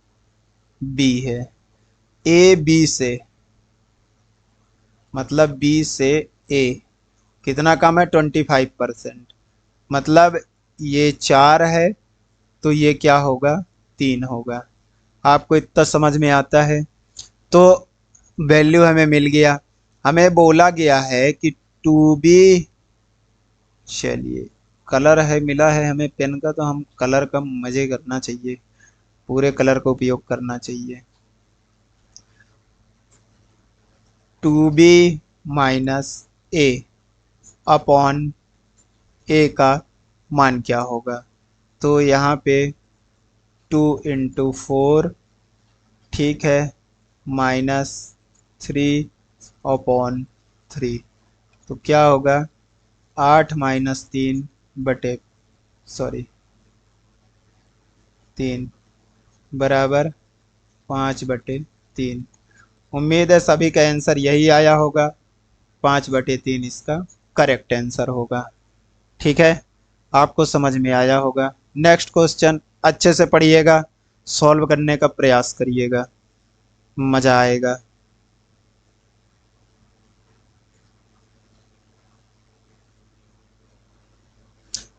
बी है, ए बी से मतलब बी से ए कितना कम है, 25%, मतलब ये 4 है, तो ये क्या होगा, 3 होगा। आपको इतना समझ में आता है। तो वैल्यू हमें मिल गया, हमें बोला गया है कि टू बी, चलिए कलर है मिला है हमें पेन का, तो हम कलर का मजे करना चाहिए, पूरे कलर का उपयोग करना चाहिए। 2b माइनस ए अपॉन ए का मान क्या होगा। तो यहाँ पे 2 × 4 ठीक है -3/3 तो क्या होगा 8 - 3 बराबर 5/3। उम्मीद है सभी का आंसर यही आया होगा। 5/3 इसका करेक्ट आंसर होगा। ठीक है, आपको समझ में आया होगा। नेक्स्ट क्वेश्चन अच्छे से पढ़िएगा, सॉल्व करने का प्रयास करिएगा, मजा आएगा।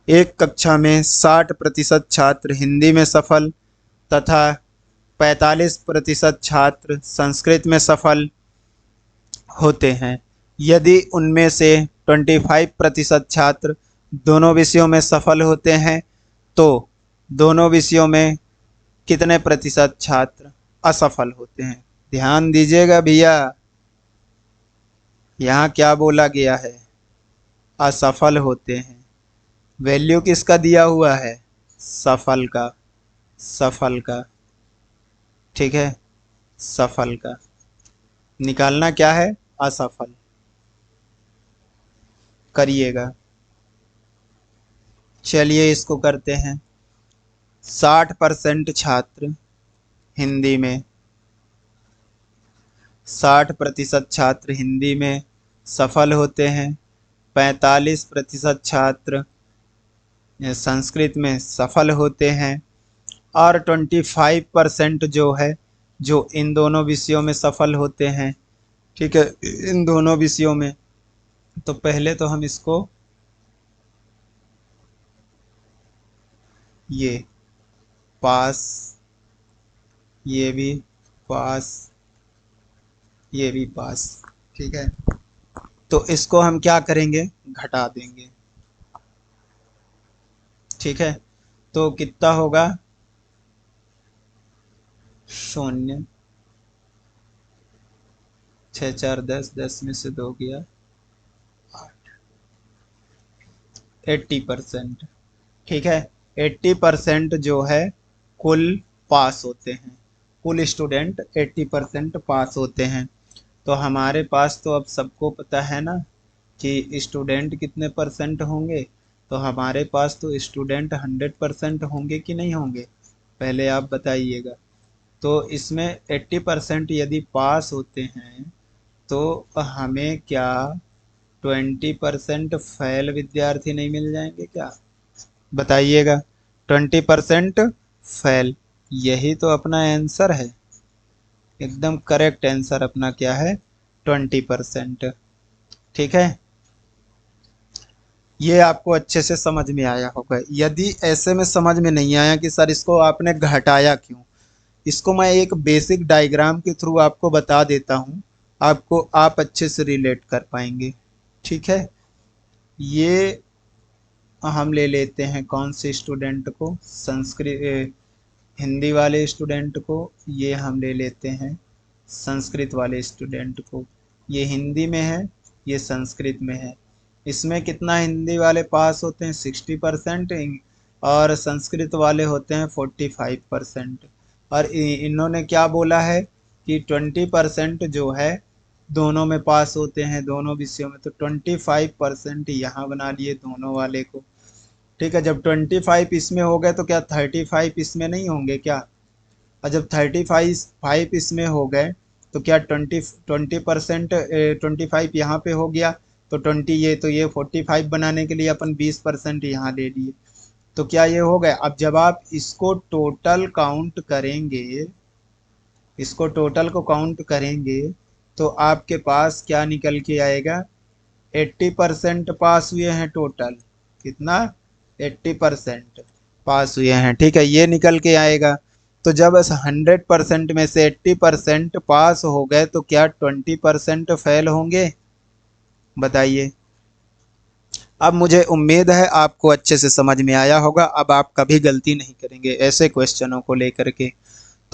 एक कक्षा में 60% छात्र हिंदी में सफल तथा 45% छात्र संस्कृत में सफल होते हैं। यदि उनमें से 25% छात्र दोनों विषयों में सफल होते हैं तो दोनों विषयों में कितने प्रतिशत छात्र असफल होते हैं। ध्यान दीजिएगा भैया, यहाँ क्या बोला गया है, असफल होते हैं। वैल्यू किसका दिया हुआ है, सफल का, सफल का। ठीक है, सफल का निकालना क्या है, असफल करिएगा। चलिए इसको करते हैं। 60% छात्र हिंदी में, 60% छात्र हिंदी में सफल होते हैं, 45% छात्र संस्कृत में सफल होते हैं और 25% जो है जो इन दोनों विषयों में सफल होते हैं। ठीक है, इन दोनों विषयों में। तो पहले तो हम इसको ये पास, ये भी पास, ये भी पास। ठीक है, तो इसको हम क्या करेंगे, घटा देंगे। ठीक है, तो कितना होगा 0, 6 4 10, 10 में से 2 गया 8, 80%। ठीक है, 80% जो है कुल पास होते हैं, कुल स्टूडेंट 80% पास होते हैं। तो हमारे पास तो अब सबको पता है ना कि स्टूडेंट कितने परसेंट होंगे। तो हमारे पास तो स्टूडेंट 100% होंगे कि नहीं होंगे, पहले आप बताइएगा। तो इसमें 80% यदि पास होते हैं तो हमें क्या 20% फेल विद्यार्थी नहीं मिल जाएंगे क्या, बताइएगा। 20% फेल, यही तो अपना आंसर है, एकदम करेक्ट आंसर अपना क्या है 20%। ठीक है, ये आपको अच्छे से समझ में आया होगा। यदि ऐसे में समझ में नहीं आया कि सर इसको आपने घटाया क्यों, इसको मैं एक बेसिक डायग्राम के थ्रू आपको बता देता हूँ, आपको आप अच्छे से रिलेट कर पाएंगे। ठीक है, ये हम ले लेते हैं कौन से स्टूडेंट को, संस्कृत हिंदी वाले स्टूडेंट को। ये हम ले लेते हैं संस्कृत वाले स्टूडेंट को। ये हिंदी में है, ये संस्कृत में है। इसमें कितना हिंदी वाले पास होते हैं 60% और संस्कृत वाले होते हैं 45%। और इन्होंने क्या बोला है कि 20% जो है दोनों में पास होते हैं, दोनों विषयों में। तो 25% यहाँ बना लिए दोनों वाले को। ठीक है, जब 25 इसमें हो गए तो क्या 35 इसमें नहीं होंगे क्या। और जब 35 इसमें हो गए तो क्या 20% 25 यहाँ पे हो गया तो 20 ये, तो ये 45 बनाने के लिए अपन 20% यहाँ ले लिए। तो क्या ये हो गया। अब जब आप इसको टोटल काउंट करेंगे, इसको टोटल को काउंट करेंगे तो आपके पास क्या निकल के आएगा, 80% पास हुए हैं टोटल। कितना, 80% पास हुए हैं। ठीक है, ये निकल के आएगा। तो जब 100% में से 80% पास हो गए तो क्या 20% फेल होंगे, बताइए। अब मुझे उम्मीद है आपको अच्छे से समझ में आया होगा। अब आप कभी गलती नहीं करेंगे ऐसे क्वेश्चनों को लेकर के।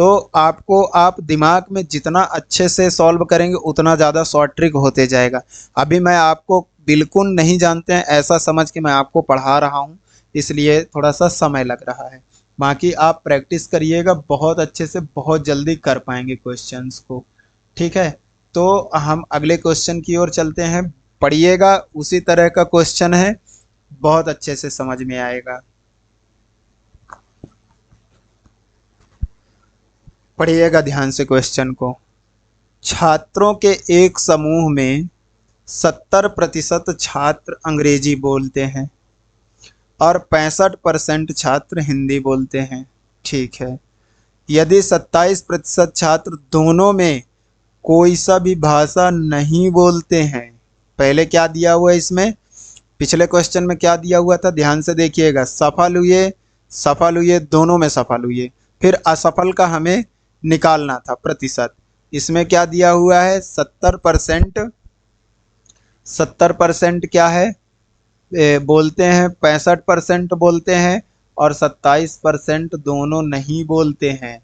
तो आपको आप दिमाग में जितना अच्छे से सॉल्व करेंगे उतना ज़्यादा शॉर्ट ट्रिक होते जाएगा। अभी मैं आपको बिल्कुल नहीं जानते हैं ऐसा समझ के मैं आपको पढ़ा रहा हूँ, इसलिए थोड़ा सा समय लग रहा है। बाकी आप प्रैक्टिस करिएगा, बहुत अच्छे से बहुत जल्दी कर पाएंगे क्वेश्चंस को। ठीक है, तो हम अगले क्वेश्चन की ओर चलते हैं। पढ़िएगा, उसी तरह का क्वेश्चन है, बहुत अच्छे से समझ में आएगा। पढ़िएगा ध्यान से क्वेश्चन को। छात्रों के एक समूह में 70% छात्र अंग्रेजी बोलते हैं और 65% छात्र हिंदी बोलते हैं। ठीक है, यदि 27% छात्र दोनों में कोई सा भी भाषा नहीं बोलते हैं। पहले क्या दिया हुआ है इसमें, पिछले क्वेश्चन में क्या दिया हुआ था, ध्यान से देखिएगा। सफल हुए, दोनों में सफल हुए, फिर असफल का हमें निकालना था प्रतिशत। इसमें क्या दिया हुआ है, 70% क्या है, बोलते हैं, 65% बोलते हैं और 27% दोनों नहीं बोलते हैं।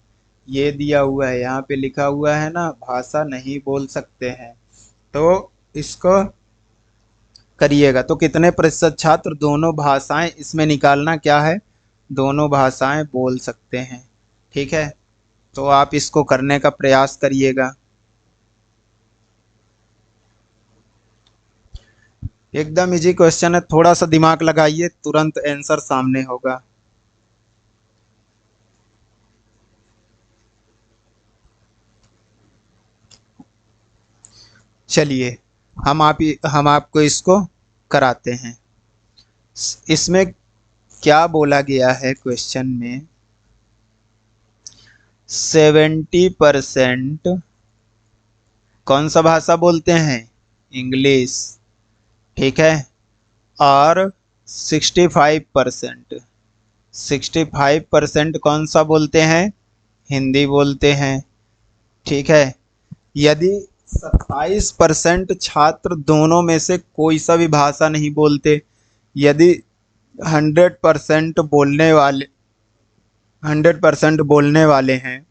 ये दिया हुआ है, यहाँ पे लिखा हुआ है ना, भाषा नहीं बोल सकते हैं। तो इसको करिएगा, तो कितने प्रतिशत छात्र दोनों भाषाएं, इसमें निकालना क्या है, दोनों भाषाएं बोल सकते हैं। ठीक है, तो आप इसको करने का प्रयास करिएगा। एकदम इजी क्वेश्चन है, थोड़ा सा दिमाग लगाइए, तुरंत आंसर सामने होगा। चलिए, हम आपको इसको कराते हैं। इसमें क्या बोला गया है क्वेश्चन में, 70% कौन सा भाषा बोलते हैं, इंग्लिश। ठीक है, और 65% कौन सा बोलते हैं, हिंदी बोलते हैं। ठीक है, यदि 27% छात्र दोनों में से कोई सा भी भाषा नहीं बोलते, यदि 100% बोलने वाले 100% बोलने वाले हैं,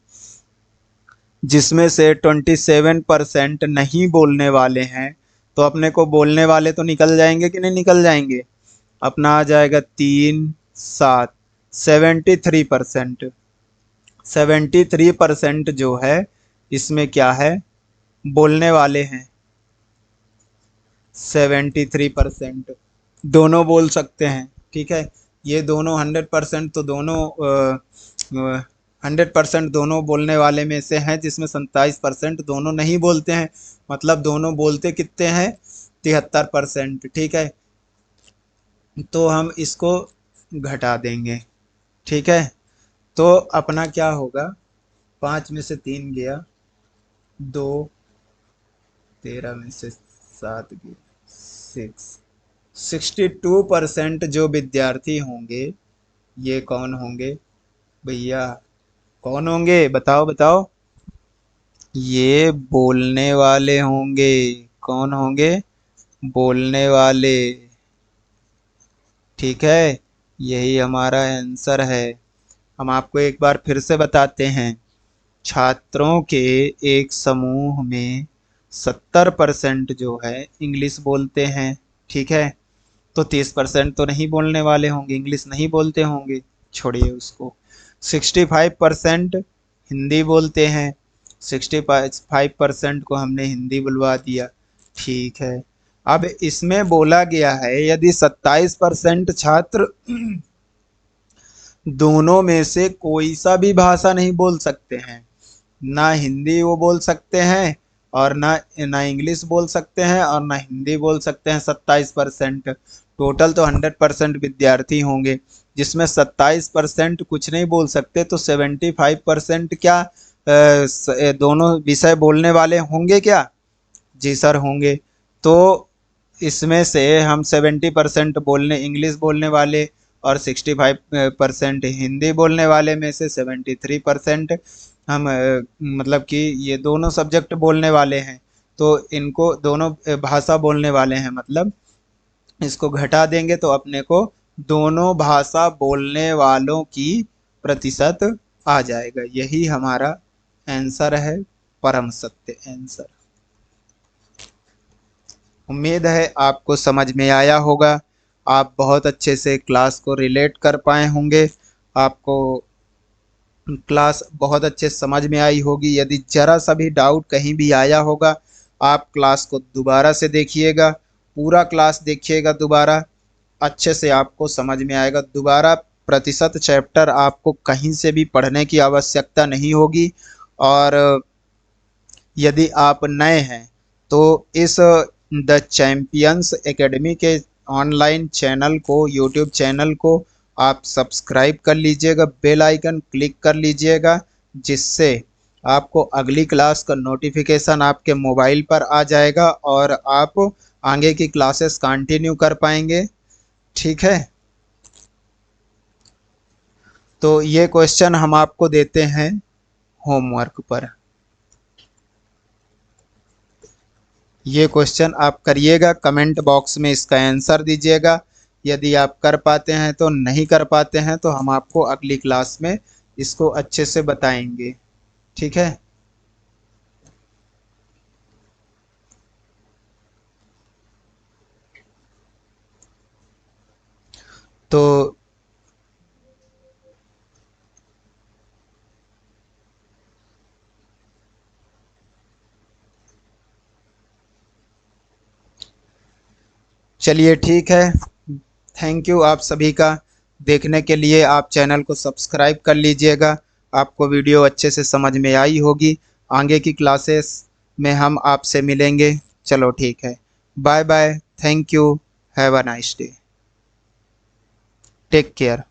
जिसमें से 27% नहीं बोलने वाले हैं, तो अपने को बोलने वाले तो निकल जाएंगे कि नहीं निकल जाएंगे, अपना आ जाएगा 3 7 73%। 73% जो है इसमें क्या है, बोलने वाले हैं। 73% दोनों बोल सकते हैं। ठीक है, ये दोनों 100% तो दोनों 100% दोनों बोलने वाले में से हैं, जिसमें 27% दोनों नहीं बोलते हैं, मतलब दोनों बोलते कितने हैं, 73%। ठीक है, तो हम इसको घटा देंगे। ठीक है, तो अपना क्या होगा, 5 में से 3 गया, 2, 13 में से 7 गया, 62% जो विद्यार्थी होंगे, ये कौन होंगे भैया, कौन होंगे, बताओ बताओ, ये बोलने वाले होंगे। कौन होंगे, बोलने वाले। ठीक है, यही हमारा आंसर है। हम आपको एक बार फिर से बताते हैं, छात्रों के एक समूह में 70% जो है इंग्लिश बोलते हैं। ठीक है, तो 30% तो नहीं बोलने वाले होंगे, इंग्लिश नहीं बोलते होंगे, छोड़िए उसको। 65% हिंदी बोलते हैं, 65% को हमने हिंदी बुलवा दिया। ठीक है, अब इसमें बोला गया है यदि 27% छात्र दोनों में से कोई सा भी भाषा नहीं बोल सकते हैं, ना हिंदी वो बोल सकते हैं और ना इंग्लिश बोल सकते हैं और ना हिंदी बोल सकते हैं, 27%। टोटल तो 100% विद्यार्थी होंगे, जिसमें 27% कुछ नहीं बोल सकते, तो 75% क्या दोनों विषय बोलने वाले होंगे क्या, जी सर होंगे। तो इसमें से हम 70% बोलने इंग्लिश बोलने वाले और 65% हिंदी बोलने वाले में से 73% हम मतलब कि ये दोनों सब्जेक्ट बोलने वाले हैं, तो इनको दोनों भाषा बोलने वाले हैं, मतलब इसको घटा देंगे तो अपने को दोनों भाषा बोलने वालों की प्रतिशत आ जाएगा। यही हमारा आंसर है, परम सत्य आंसर। उम्मीद है आपको समझ में आया होगा, आप बहुत अच्छे से क्लास को रिलेट कर पाए होंगे, आपको क्लास बहुत अच्छे समझ में आई होगी। यदि जरा सा भी डाउट कहीं भी आया होगा, आप क्लास को दोबारा से देखिएगा, पूरा क्लास देखिएगा दोबारा, अच्छे से आपको समझ में आएगा। दोबारा प्रतिशत चैप्टर आपको कहीं से भी पढ़ने की आवश्यकता नहीं होगी। और यदि आप नए हैं तो इस द चैंपियंस एकेडमी के ऑनलाइन चैनल को, यूट्यूब चैनल को आप सब्सक्राइब कर लीजिएगा, बेल आइकन क्लिक कर लीजिएगा, जिससे आपको अगली क्लास का नोटिफिकेशन आपके मोबाइल पर आ जाएगा और आप आगे की क्लासेस कंटिन्यू कर पाएंगे। ठीक है, तो ये क्वेश्चन हम आपको देते हैं होमवर्क पर। ये क्वेश्चन आप करिएगा, कमेंट बॉक्स में इसका आंसर दीजिएगा। यदि आप कर पाते हैं तो, नहीं कर पाते हैं तो हम आपको अगली क्लास में इसको अच्छे से बताएंगे। ठीक है, तो चलिए ठीक है। थैंक यू आप सभी का देखने के लिए। आप चैनल को सब्सक्राइब कर लीजिएगा। आपको वीडियो अच्छे से समझ में आई होगी। आगे की क्लासेस में हम आपसे मिलेंगे। चलो ठीक है, bye bye, thank you, have a nice day, take care.